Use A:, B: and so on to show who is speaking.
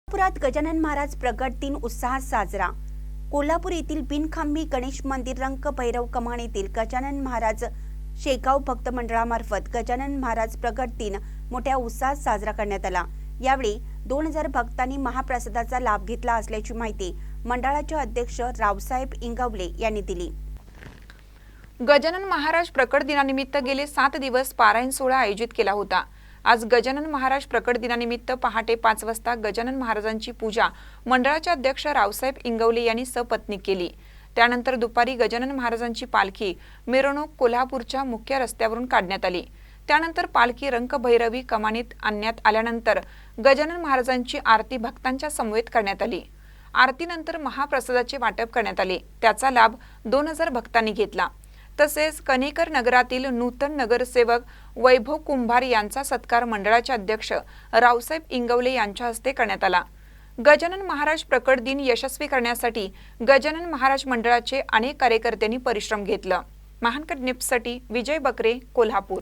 A: कोल्हापुरात गजानन महाराज प्रगट दिन उत्साहात साजरा। कोल्हापूर येथील बिनखांबी गणेश मंदिर रंक भैरव कमान येथील गजानन महाराज शेगाव भक्त मंडळामार्फत गजानन महाराज प्रगट दिन मोठ्या उत्साहात साजरा करण्यात आला। यावेळी 2000 भक्तांनी महाप्रसादाचा लाभ घेतला असल्याची माहिती मंडळाचे अध्यक्ष रावसाहेब इंगवले यांनी दिली।
B: गजानन महाराज प्रकट दिनानिमित्त गेले 7 दिवस पारायण सोहळा आयोजित केला होता। आज गजानन महाराज प्रकट दिनानिमित्त पहाटे 5 वाजता गजानन महाराजांची पूजा मंडळाचे अध्यक्ष रावसाहेब इंगवले यांनी सपत्नीक केली। त्यानंतर दुपारी गजानन महाराजांची पालखी मिरवणूक कोल्हापूरच्या मुख्य रस्त्यावरून काढण्यात आली। त्यानंतर पालखी रंकभैरवी कमानीत आणण्यात आल्यानंतर गजानन महाराजांची आरती भक्तांच्या समवेत करण्यात आली। आरतीनंतर महाप्रसादाचे वाटप करण्यात आले। त्याचा लाभ 2000 भक्तांनी घेतला। तसेच कणेकर नगरातील नूतन नगरसेवक वैभव कुंभार यांचा सत्कार मंडळाचे अध्यक्ष रावसाहेब इंगवले यांच्या हस्ते करण्यात आला। गजानन महाराज प्रकट दिन यशस्वी करण्यासाठी गजानन महाराज मंडळाचे अनेक कार्यकर्त्यांनी परिश्रम घेतला। महानकर न्यूजसाठी विजय बकरे, कोल्हापूर।